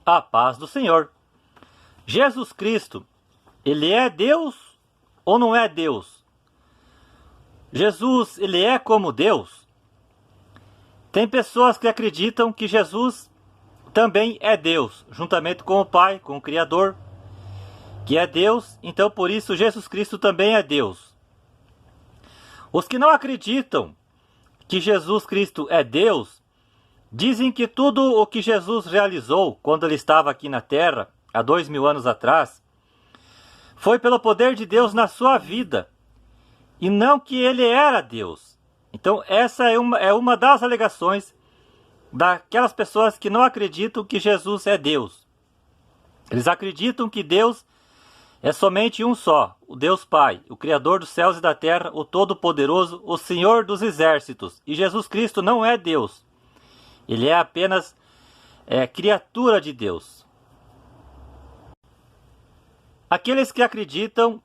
A paz do Senhor. Jesus Cristo, ele é Deus ou não é Deus? Jesus, ele é como Deus? Tem pessoas que acreditam que Jesus também é Deus, juntamente com o Pai, com o Criador, que é Deus, então por isso Jesus Cristo também é Deus. Os que não acreditam que Jesus Cristo é Deus, dizem que tudo o que Jesus realizou quando ele estava aqui na Terra, há 2000 anos atrás, foi pelo poder de Deus na sua vida, e não que ele era Deus. Então essa é uma das alegações daquelas pessoas que não acreditam que Jesus é Deus. Eles acreditam que Deus é somente um só, o Deus Pai, o Criador dos céus e da terra, o Todo-Poderoso, o Senhor dos exércitos. E Jesus Cristo não é Deus. Ele é apenas criatura de Deus. Aqueles que acreditam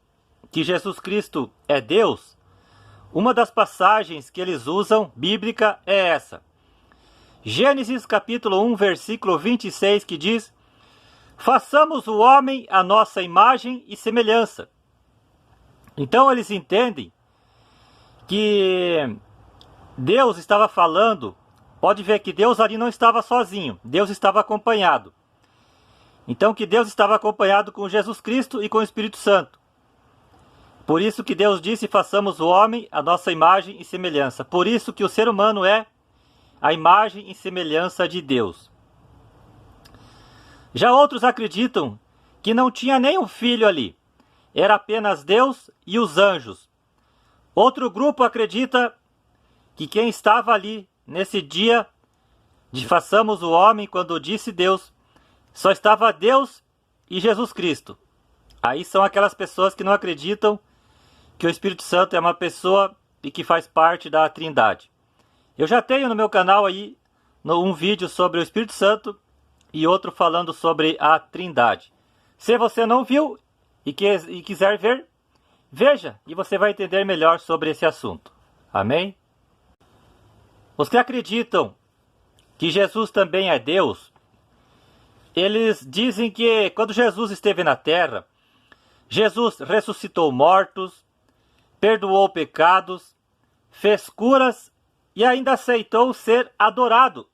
que Jesus Cristo é Deus, uma das passagens que eles usam, bíblica, é essa. Gênesis capítulo 1, versículo 26, que diz: façamos o homem à nossa imagem e semelhança. Então eles entendem que Deus estava falando, pode ver que Deus ali não estava sozinho, Deus estava acompanhado. Então que Deus estava acompanhado com Jesus Cristo e com o Espírito Santo. Por isso que Deus disse: façamos o homem à nossa imagem e semelhança. Por isso que o ser humano é a imagem e semelhança de Deus. Já outros acreditam que não tinha nenhum filho ali, era apenas Deus e os anjos. Outro grupo acredita que quem estava ali nesse dia de façamos o homem, quando disse Deus, só estava Deus e Jesus Cristo. Aí são aquelas pessoas que não acreditam que o Espírito Santo é uma pessoa e que faz parte da Trindade. Eu já tenho no meu canal aí um vídeo sobre o Espírito Santo e outro falando sobre a Trindade. Se você não viu e quiser ver, veja e você vai entender melhor sobre esse assunto. Amém? Os que acreditam que Jesus também é Deus, eles dizem que quando Jesus esteve na terra, Jesus ressuscitou mortos, perdoou pecados, fez curas e ainda aceitou ser adorado.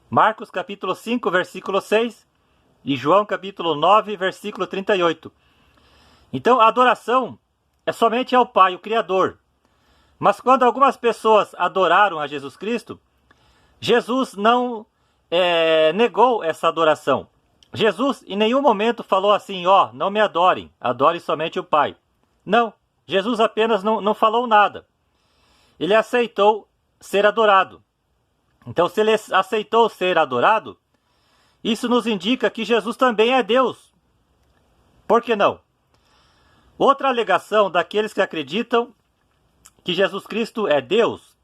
Marcos capítulo 5, versículo 6 e João capítulo 9, versículo 38. Então a adoração é somente ao Pai, o Criador. Mas quando algumas pessoas adoraram a Jesus Cristo, Jesus não negou essa adoração. Jesus em nenhum momento falou assim: não me adorem, adorem somente o Pai. Não, Jesus apenas não falou nada. Ele aceitou ser adorado. Então, se ele aceitou ser adorado, isso nos indica que Jesus também é Deus. Por que não? Outra alegação daqueles que acreditam que Jesus Cristo é Deus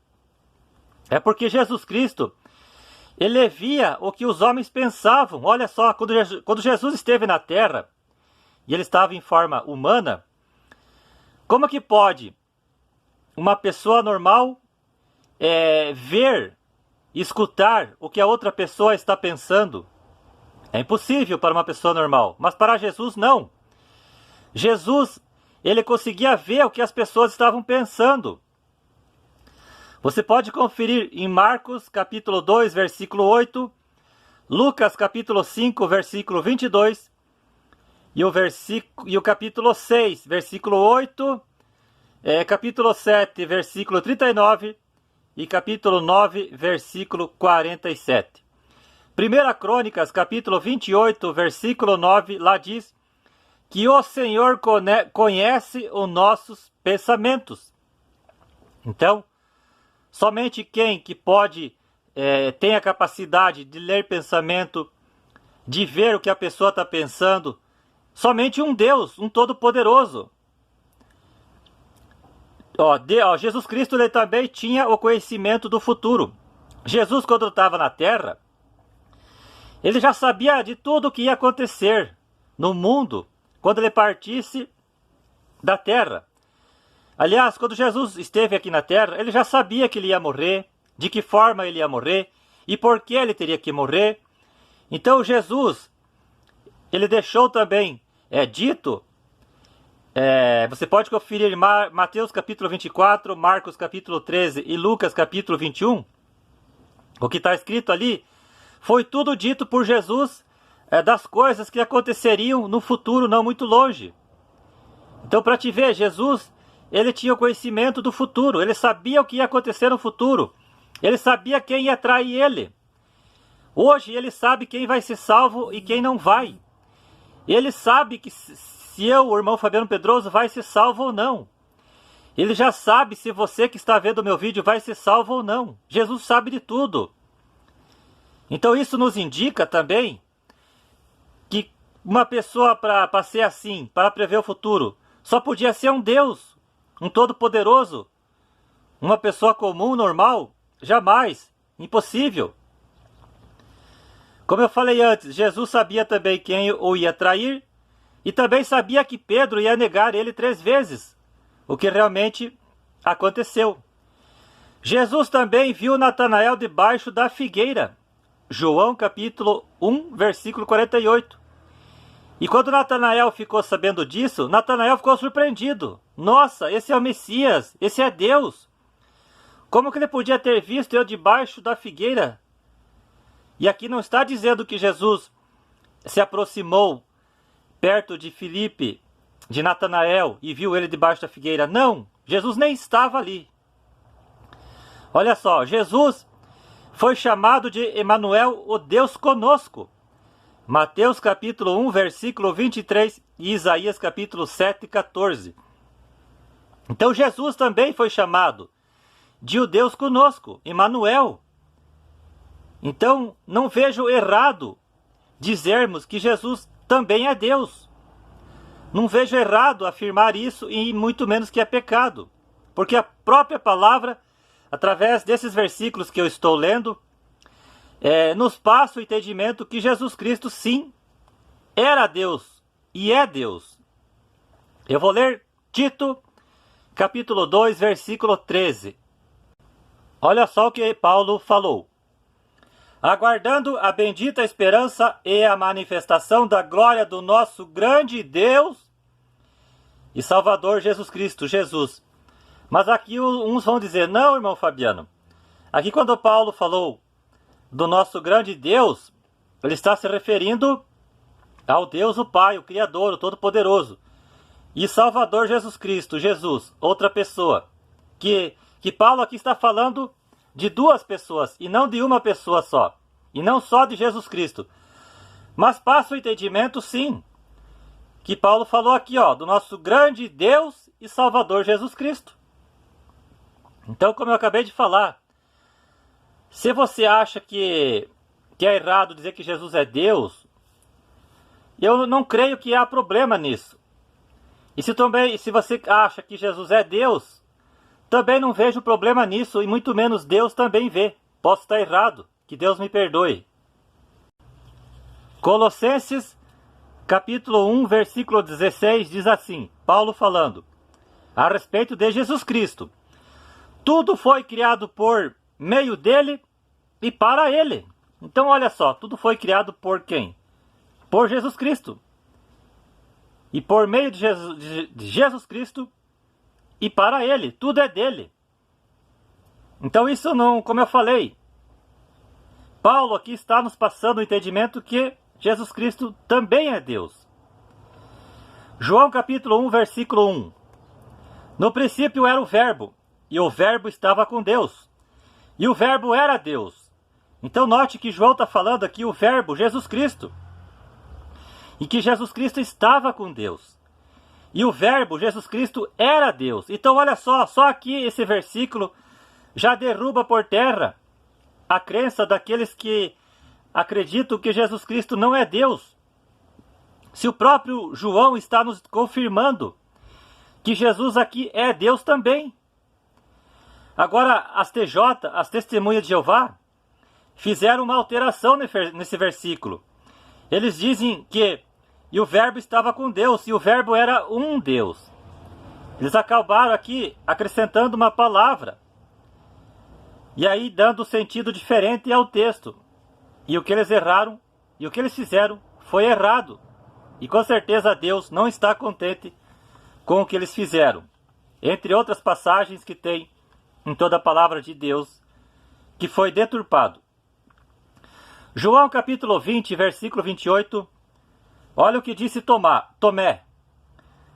é porque Jesus Cristo, ele via o que os homens pensavam. Olha só, quando Jesus esteve na terra e ele estava em forma humana, como que pode uma pessoa normal ver, escutar o que a outra pessoa está pensando? É impossível para uma pessoa normal, mas para Jesus não. Jesus, ele conseguia ver o que as pessoas estavam pensando. Você pode conferir em Marcos capítulo 2, versículo 8, Lucas capítulo 5, versículo 22, e o capítulo 6, versículo 8, capítulo 7, versículo 39 e capítulo 9, versículo 47. 1 Crônicas, capítulo 28, versículo 9, lá diz que o Senhor conhece os nossos pensamentos. Então, somente quem que pode, tem a capacidade de ler pensamento, de ver o que a pessoa está pensando, somente um Deus, um Todo-Poderoso. Jesus Cristo, ele também tinha o conhecimento do futuro. Jesus, quando estava na terra, ele já sabia de tudo o que ia acontecer no mundo quando ele partisse da terra. Aliás, quando Jesus esteve aqui na terra, ele já sabia que ele ia morrer, de que forma ele ia morrer e por que ele teria que morrer. Então Jesus, ele deixou também dito, você pode conferir em Mateus capítulo 24, Marcos capítulo 13 e Lucas capítulo 21, o que está escrito ali, foi tudo dito por Jesus das coisas que aconteceriam no futuro não muito longe. Então, para te ver, Jesus, ele tinha o conhecimento do futuro, ele sabia o que ia acontecer no futuro, ele sabia quem ia trair ele. Hoje ele sabe quem vai ser salvo e quem não vai. Ele sabe que se eu, o irmão Fabiano Pedroso, vai ser salvo ou não. Ele já sabe se você que está vendo o meu vídeo vai ser salvo ou não. Jesus sabe de tudo. Então isso nos indica também que uma pessoa para ser assim, para prever o futuro, só podia ser um Deus, um Todo-Poderoso. Uma pessoa comum, normal, jamais, impossível. Como eu falei antes, Jesus sabia também quem o ia trair e também sabia que Pedro ia negar ele 3 vezes, o que realmente aconteceu. Jesus também viu Natanael debaixo da figueira, João capítulo 1, versículo 48. E quando Natanael ficou sabendo disso, Natanael ficou surpreendido. Nossa, esse é o Messias, esse é Deus. Como que ele podia ter visto eu debaixo da figueira? E aqui não está dizendo que Jesus se aproximou perto de Filipe, de Natanael, e viu ele debaixo da figueira. Não, Jesus nem estava ali. Olha só, Jesus foi chamado de Emanuel, o Deus conosco. Mateus capítulo 1, versículo 23 e Isaías capítulo 7, 14. Então Jesus também foi chamado de o Deus conosco, Emanuel. Então não vejo errado dizermos que Jesus também é Deus. Não vejo errado afirmar isso e muito menos que é pecado. Porque a própria palavra, através desses versículos que eu estou lendo, nos passa o entendimento que Jesus Cristo, sim, era Deus e é Deus. Eu vou ler Tito, capítulo 2, versículo 13. Olha só o que Paulo falou. Aguardando a bendita esperança e a manifestação da glória do nosso grande Deus e Salvador Jesus Cristo, Jesus. Mas aqui uns vão dizer, não, irmão Fabiano, aqui quando Paulo falou do nosso grande Deus, ele está se referindo ao Deus o Pai, o Criador, o Todo-Poderoso. E Salvador Jesus Cristo, Jesus, outra pessoa. Que Paulo aqui está falando de 2 pessoas e não de uma pessoa só. E não só de Jesus Cristo. Mas passa o entendimento, sim, que Paulo falou aqui, do nosso grande Deus e Salvador Jesus Cristo. Então, como eu acabei de falar, se você acha que é errado dizer que Jesus é Deus, eu não creio que há problema nisso. E se você acha que Jesus é Deus, também não vejo problema nisso, e muito menos Deus também vê. Posso estar errado, que Deus me perdoe. Colossenses, capítulo 1, versículo 16, diz assim, Paulo falando, a respeito de Jesus Cristo. Tudo foi criado por meio dele e para ele. Então olha só, tudo foi criado por quem? Por Jesus Cristo. E por meio de Jesus Cristo e para ele, tudo é dele. Então isso não, como eu falei, Paulo aqui está nos passando o entendimento que Jesus Cristo também é Deus. João capítulo 1, versículo 1. No princípio era o Verbo, e o Verbo estava com Deus, e o Verbo era Deus. Então note que João está falando aqui o Verbo, Jesus Cristo, e que Jesus Cristo estava com Deus. E o Verbo, Jesus Cristo, era Deus. Então olha só aqui esse versículo já derruba por terra a crença daqueles que acreditam que Jesus Cristo não é Deus. Se o próprio João está nos confirmando que Jesus aqui é Deus também. Agora, as TJ, as Testemunhas de Jeová, fizeram uma alteração nesse versículo. Eles dizem que e o Verbo estava com Deus, e o Verbo era um Deus. Eles acabaram aqui acrescentando uma palavra, e aí dando sentido diferente ao texto. E o que eles erraram E o que eles fizeram foi errado. E com certeza Deus não está contente com o que eles fizeram. Entre outras passagens que tem em toda a palavra de Deus, que foi deturpado. João capítulo 20, versículo 28. Olha o que disse Tomé.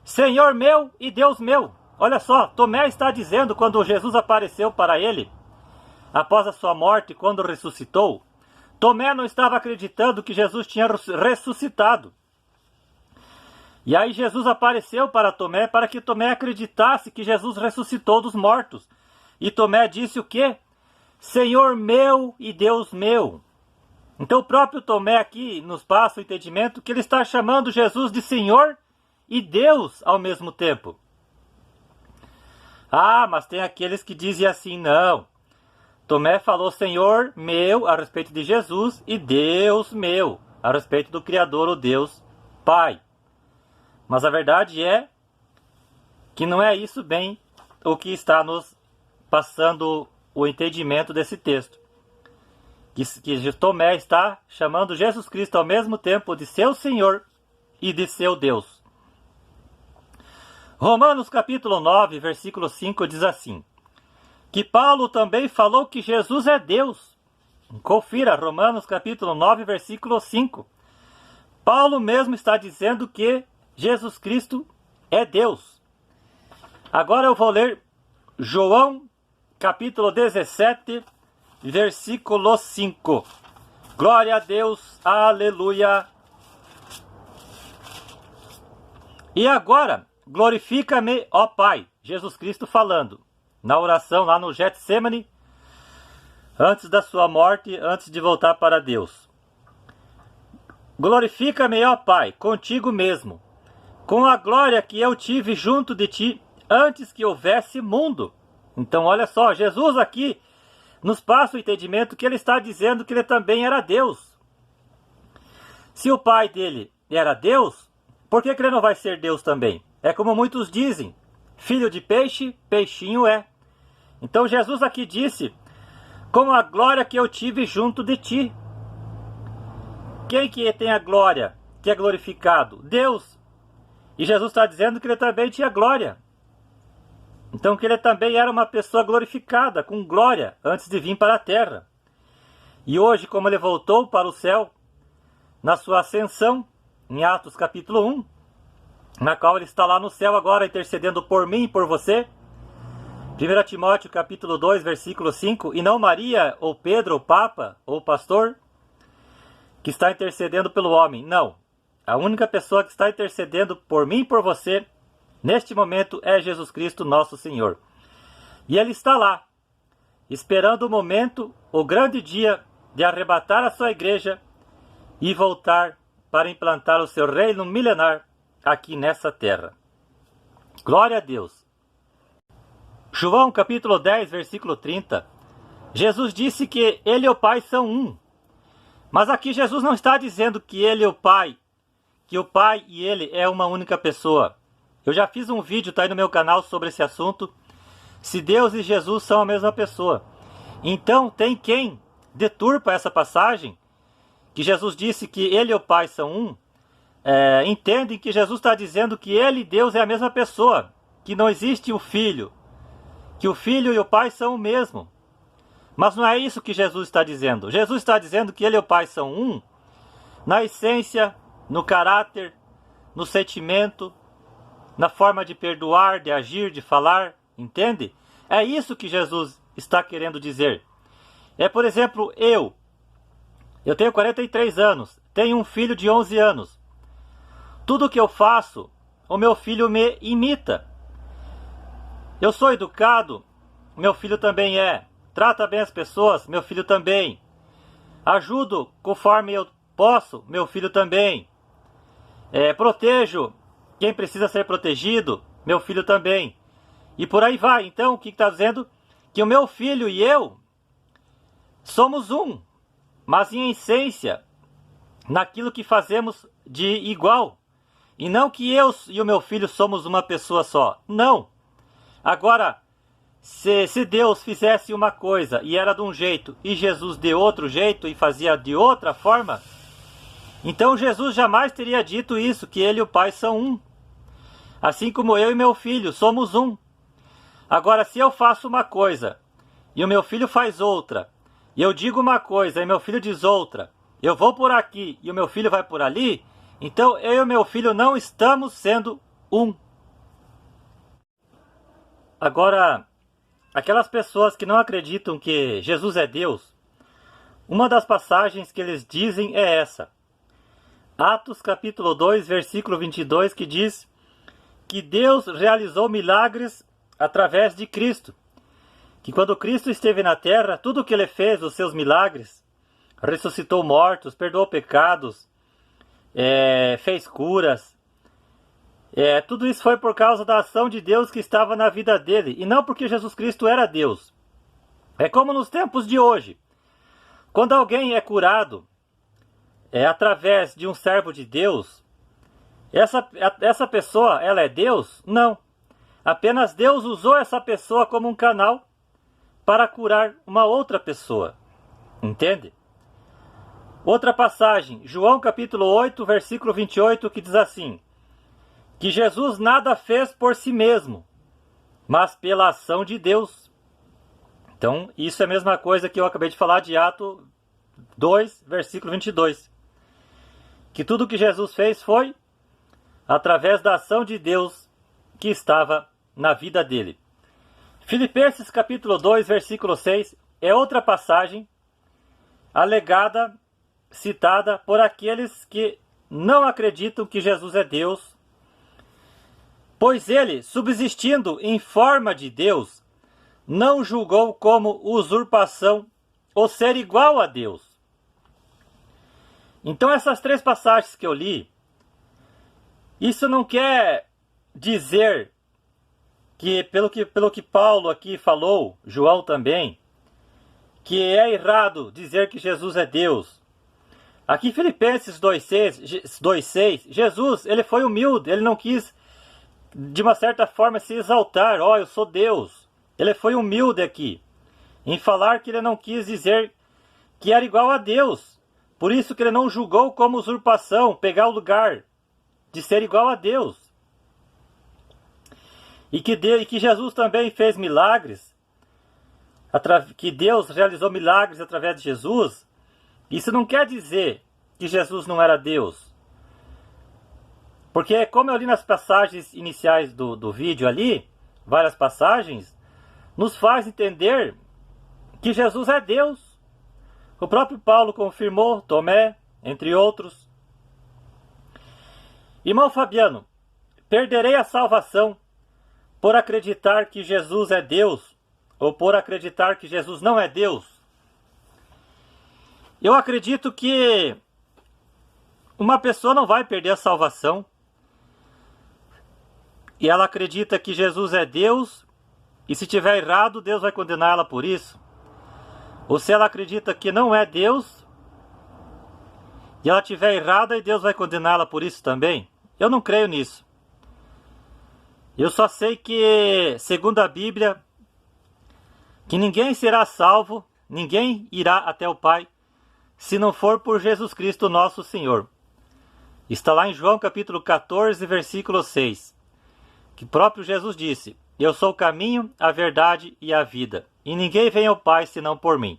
Senhor meu e Deus meu. Olha só, Tomé está dizendo quando Jesus apareceu para ele, após a sua morte, quando ressuscitou, Tomé não estava acreditando que Jesus tinha ressuscitado. E aí Jesus apareceu para Tomé, para que Tomé acreditasse que Jesus ressuscitou dos mortos. E Tomé disse o quê? Senhor meu e Deus meu. Então o próprio Tomé aqui nos passa o entendimento que ele está chamando Jesus de Senhor e Deus ao mesmo tempo. Ah, mas tem aqueles que dizem assim, não. Tomé falou Senhor meu a respeito de Jesus e Deus meu a respeito do Criador, o Deus Pai. Mas a verdade é que não é isso bem o que está nos passando o entendimento desse texto. Que Tomé está chamando Jesus Cristo ao mesmo tempo de seu Senhor e de seu Deus. Romanos capítulo 9, versículo 5 diz assim, que Paulo também falou que Jesus é Deus. Confira, Romanos capítulo 9, versículo 5. Paulo mesmo está dizendo que Jesus Cristo é Deus. Agora eu vou ler João capítulo 17, versículo 5. Glória a Deus, aleluia. E agora, glorifica-me, ó Pai. Jesus Cristo falando, na oração lá no Getsêmani, antes da sua morte, antes de voltar para Deus. Glorifica-me, ó Pai, contigo mesmo, com a glória que eu tive junto de ti, antes que houvesse mundo. Então olha só, Jesus aqui nos passa o entendimento que ele está dizendo que ele também era Deus. Se o pai dele era Deus, por que ele não vai ser Deus também? É como muitos dizem, filho de peixe, peixinho é. Então Jesus aqui disse, com a glória que eu tive junto de ti. Quem que tem a glória, que é glorificado? Deus. E Jesus está dizendo que ele também tinha glória. Então que ele também era uma pessoa glorificada, com glória, antes de vir para a terra. E hoje, como ele voltou para o céu, na sua ascensão, em Atos capítulo 1, na qual ele está lá no céu agora intercedendo por mim e por você. 1 Timóteo capítulo 2, versículo 5, e não Maria, ou Pedro, ou Papa, ou pastor, que está intercedendo pelo homem. Não. A única pessoa que está intercedendo por mim e por você, neste momento, é Jesus Cristo, nosso Senhor. E ele está lá, esperando o momento, o grande dia, de arrebatar a sua igreja e voltar para implantar o seu reino milenar aqui nessa terra. Glória a Deus. João capítulo 10, versículo 30. Jesus disse que ele e o Pai são um. Mas aqui Jesus não está dizendo que ele e o Pai, que o Pai e ele é uma única pessoa. Eu já fiz um vídeo, tá aí no meu canal, sobre esse assunto. Se Deus e Jesus são a mesma pessoa. Então tem quem deturpa essa passagem, que Jesus disse que ele e o Pai são um, entendem que Jesus está dizendo que ele e Deus é a mesma pessoa, que não existe o Filho, que o Filho e o Pai são o mesmo. Mas não é isso que Jesus está dizendo. Jesus está dizendo que ele e o Pai são um, na essência, no caráter, no sentimento, na forma de perdoar, de agir, de falar, entende? É isso que Jesus está querendo dizer. É, por exemplo, eu tenho 43 anos, tenho um filho de 11 anos. Tudo que eu faço, o meu filho me imita. Eu sou educado, meu filho também é. Trata bem as pessoas, meu filho também. Ajudo conforme eu posso, meu filho também. Protejo quem precisa ser protegido, meu filho também. E por aí vai. Então, o que está dizendo? Que o meu filho e eu somos um, mas em essência, naquilo que fazemos de igual. E não que eu e o meu filho somos uma pessoa só. Não. Agora, se Deus fizesse uma coisa e era de um jeito, e Jesus de outro jeito e fazia de outra forma, Então Jesus jamais teria dito isso, que ele e o Pai são um. Assim como eu e meu filho somos um. Agora, se eu faço uma coisa e o meu filho faz outra, e eu digo uma coisa e meu filho diz outra, eu vou por aqui e o meu filho vai por ali, então eu e o meu filho não estamos sendo um. Agora, aquelas pessoas que não acreditam que Jesus é Deus, uma das passagens que eles dizem é essa. Atos capítulo 2, versículo 22, que diz que Deus realizou milagres através de Cristo. Que quando Cristo esteve na terra, tudo o que ele fez, os seus milagres, ressuscitou mortos, perdoou pecados, fez curas, tudo isso foi por causa da ação de Deus que estava na vida dele, e não porque Jesus Cristo era Deus. É como nos tempos de hoje. Quando alguém é curado através de um servo de Deus, essa pessoa, ela é Deus? Não. Apenas Deus usou essa pessoa como um canal para curar uma outra pessoa. Entende? Outra passagem, João capítulo 8, versículo 28, que diz assim: que Jesus nada fez por si mesmo, mas pela ação de Deus. Então, isso é a mesma coisa que eu acabei de falar de Atos 2, versículo 22. Que tudo que Jesus fez foi através da ação de Deus que estava na vida dele. Filipenses capítulo 2, versículo 6, é outra passagem alegada, citada por aqueles que não acreditam que Jesus é Deus, pois ele, subsistindo em forma de Deus, não julgou como usurpação o ser igual a Deus. Então essas três passagens que eu li, isso não quer dizer que pelo que Paulo aqui falou, João também, que é errado dizer que Jesus é Deus. Aqui em Filipenses 2,6, Jesus, ele foi humilde, ele não quis, de uma certa forma, se exaltar. Eu sou Deus. Ele foi humilde aqui, em falar que ele não quis dizer que era igual a Deus. Por isso que ele não julgou como usurpação, pegar o lugar de ser igual a Deus. E que Jesus também fez milagres, que Deus realizou milagres através de Jesus. Isso não quer dizer que Jesus não era Deus. Porque, como eu li nas passagens iniciais do vídeo ali, várias passagens, nos faz entender que Jesus é Deus. O próprio Paulo confirmou, Tomé, entre outros. Irmão Fabiano, perderei a salvação por acreditar que Jesus é Deus ou por acreditar que Jesus não é Deus? Eu acredito que uma pessoa não vai perder a salvação e ela acredita que Jesus é Deus, e se tiver errado, Deus vai condenar ela por isso. Ou se ela acredita que não é Deus e ela tiver errada, e Deus vai condená-la por isso também. Eu não creio nisso. Eu só sei que, segundo a Bíblia, que ninguém será salvo, ninguém irá até o Pai, se não for por Jesus Cristo nosso Senhor. Está lá em João capítulo 14, versículo 6, que próprio Jesus disse: eu sou o caminho, a verdade e a vida, e ninguém vem ao Pai senão por mim.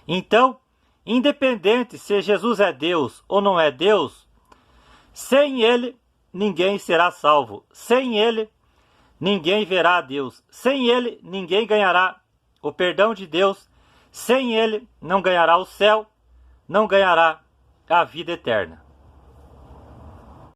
Então, independente se Jesus é Deus ou não é Deus, sem Ele ninguém será salvo. Sem Ele ninguém verá a Deus. Sem Ele ninguém ganhará o perdão de Deus. Sem Ele não ganhará o céu, não ganhará a vida eterna.